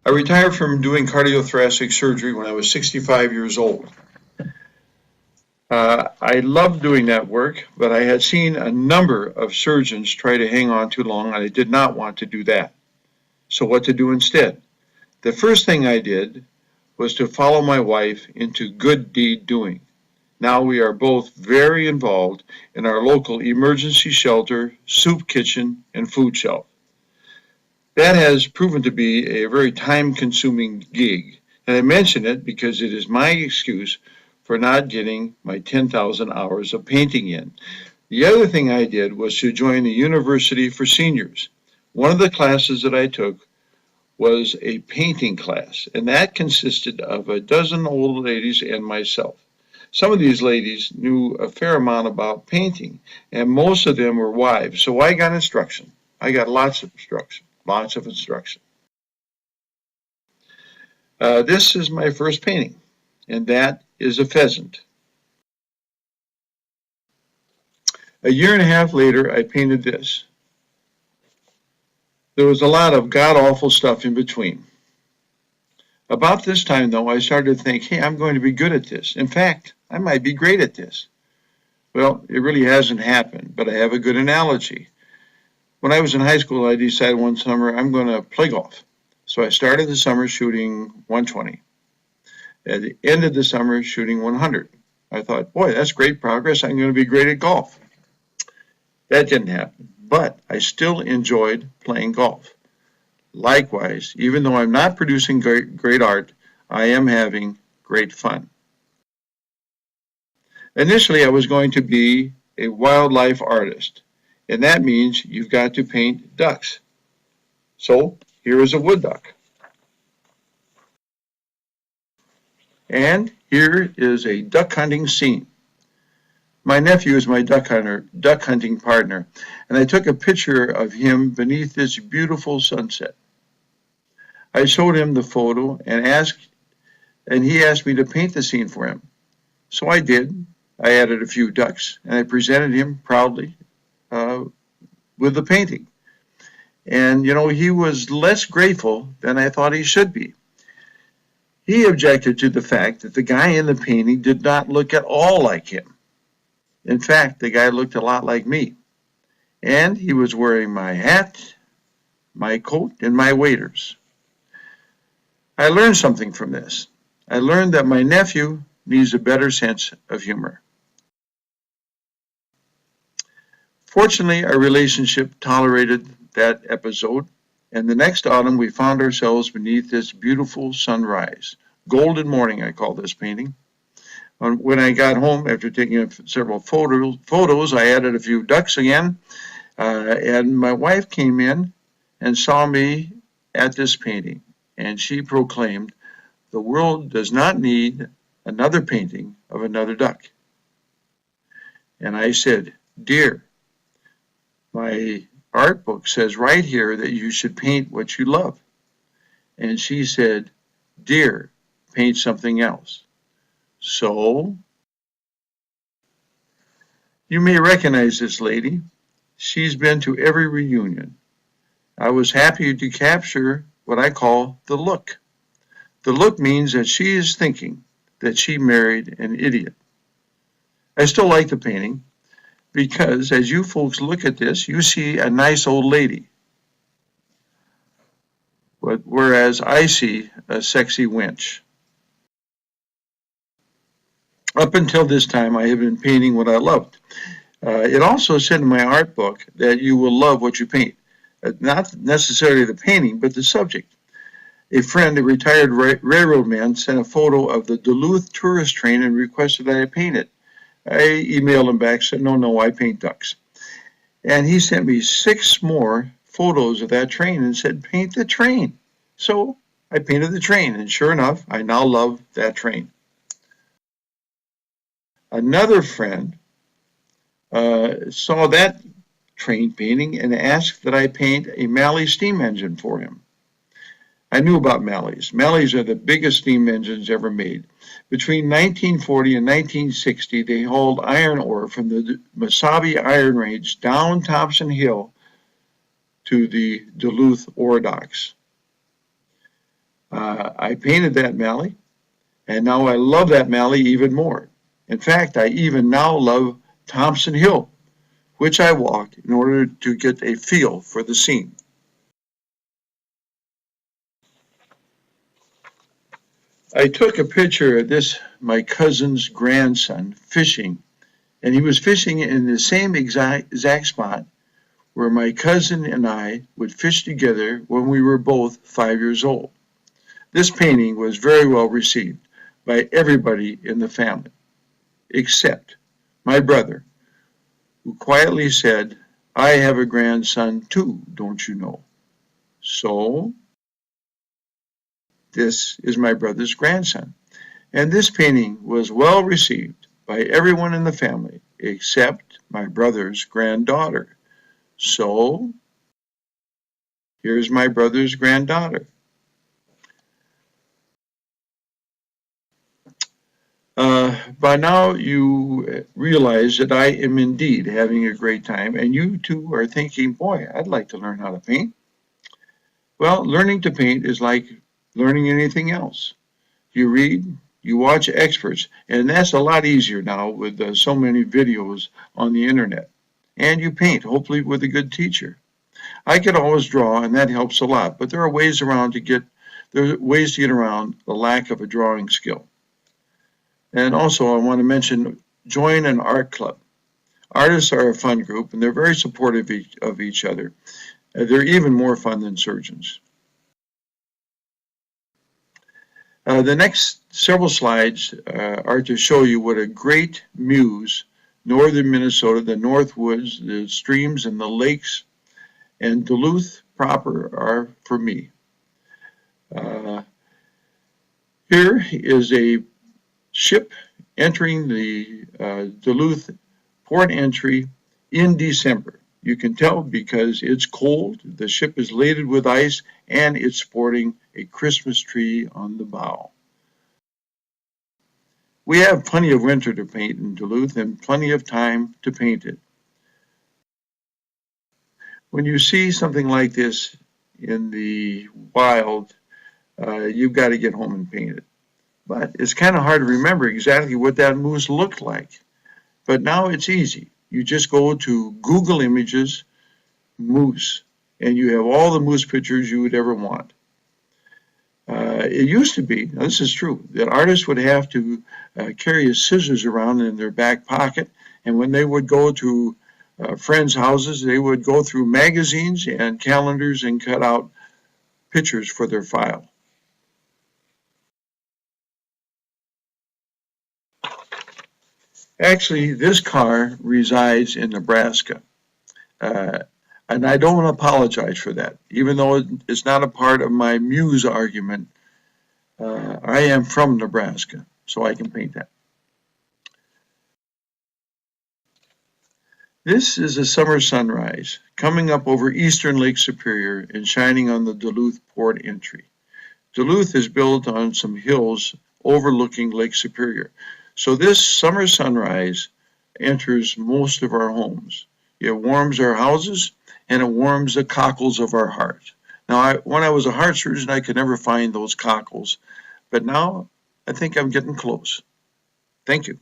I retired from doing cardiothoracic surgery when I was 65 years old. I loved doing that work, but I had seen a number of surgeons try to hang on too long, and I did not want to do that. So what to do instead? The first thing I did was to follow my wife into good deed doing. Now we are both very involved in our local emergency shelter, soup kitchen, and food shelf. That has proven to be a very time-consuming gig, and I mention it because it is my excuse for not getting my 10,000 hours of painting in. The other thing I did was to join the University for Seniors. One of the classes that I took was a painting class, and that consisted of a dozen old ladies and myself. Some of these ladies knew a fair amount about painting, and most of them were wives, so I got instruction. I got lots of instruction. This is my first painting, and that is a pheasant. A year and a half later, I painted this. There was a lot of god-awful stuff in between. About this time, though, I started to think, hey, I'm going to be good at this. In fact, I might be great at this. Well, it really hasn't happened, but I have a good analogy. When I was in high school, I decided one summer I'm going to play golf. So I started the summer shooting 120. At the end of the summer, shooting 100. I thought, boy, that's great progress. I'm going to be great at golf. That didn't happen, but I still enjoyed playing golf. Likewise, even though I'm not producing great art, I am having great fun. Initially, I was going to be a wildlife artist, and that means you've got to paint ducks. So here is a wood duck. And here is a duck hunting scene. My nephew is my duck hunting partner, and I took a picture of him beneath this beautiful sunset. I showed him the photo and he asked me to paint the scene for him. So I did. I added a few ducks, and I presented him proudly with the painting. And, you know, he was less grateful than I thought he should be. He objected to the fact that the guy in the painting did not look at all like him. In fact, the guy looked a lot like me. And he was wearing my hat, my coat, and my waders. I learned something from this. I learned that my nephew needs a better sense of humor. Fortunately, our relationship tolerated that episode, and the next autumn we found ourselves beneath this beautiful sunrise. Golden morning, I call this painting. When I got home, after taking several photos, I added a few ducks again, and my wife came in and saw me at this painting, and she proclaimed, "The world does not need another painting of another duck." And I said, "Dear, my art book says right here that you should paint what you love." And she said, "Dear, paint something else." So, you may recognize this lady. She's been to every reunion. I was happy to capture what I call the look. The look means that she is thinking that she married an idiot. I still like the painting because as you folks look at this, you see a nice old lady, whereas I see a sexy wench. Up until this time, I have been painting what I loved. It also said in my art book that you will love what you paint. Not necessarily the painting, but the subject. A friend, a retired railroad man, sent a photo of the Duluth tourist train and requested that I paint it. I emailed him back, said, no, I paint ducks. And he sent me 6 more photos of that train and said, paint the train. So I painted the train, and sure enough, I now love that train. Another friend saw that train painting and asked that I paint a Malley steam engine for him. I knew about Malleys. Malleys are the biggest steam engines ever made. Between 1940 and 1960, they hauled iron ore from the Mesabi Iron Range down Thompson Hill to the Duluth ore docks. I painted that Mallee, and now I love that Mallee even more. In fact, I even now love Thompson Hill, which I walk in order to get a feel for the scene. I took a picture of this, my cousin's grandson, fishing, and he was fishing in the same exact spot where my cousin and I would fish together when we were both 5 years old. This painting was very well received by everybody in the family, except my brother, who quietly said, "I have a grandson too, don't you know?" So, this is my brother's grandson. And this painting was well received by everyone in the family, except my brother's granddaughter. So, here's my brother's granddaughter. By now you realize that I am indeed having a great time, and you too are thinking, boy, I'd like to learn how to paint. Well, learning to paint is like learning anything else. You read, you watch experts, and that's a lot easier now with so many videos on the internet. And you paint, hopefully with a good teacher. I could always draw, and that helps a lot, but there are ways to get around the lack of a drawing skill. And also, I want to mention, join an art club. Artists are a fun group, and they're very supportive of each other. They're even more fun than surgeons. The next several slides are to show you what a great muse northern Minnesota, the North Woods, the streams and the lakes, and Duluth proper are for me. Here is a ship entering the Duluth port entry in December. You can tell because it's cold, the ship is laden with ice, and it's sporting a Christmas tree on the bow. We have plenty of winter to paint in Duluth and plenty of time to paint it. When you see something like this in the wild, you've got to get home and paint it. But it's kind of hard to remember exactly what that moose looked like. But now it's easy. You just go to Google Images, moose, and you have all the moose pictures you would ever want. It used to be, now this is true, that artists would have to carry scissors around in their back pocket, and when they would go to friends' houses, they would go through magazines and calendars and cut out pictures for their file. Actually, this car resides in Nebraska, and I don't apologize for that. Even though it's not a part of my muse argument, I am from Nebraska, so I can paint that. This is a summer sunrise coming up over eastern Lake Superior and shining on the Duluth port entry. Duluth is built on some hills overlooking Lake Superior. So this summer sunrise enters most of our homes. It warms our houses and it warms the cockles of our heart. Now, when I was a heart surgeon, I could never find those cockles, but now I think I'm getting close. Thank you.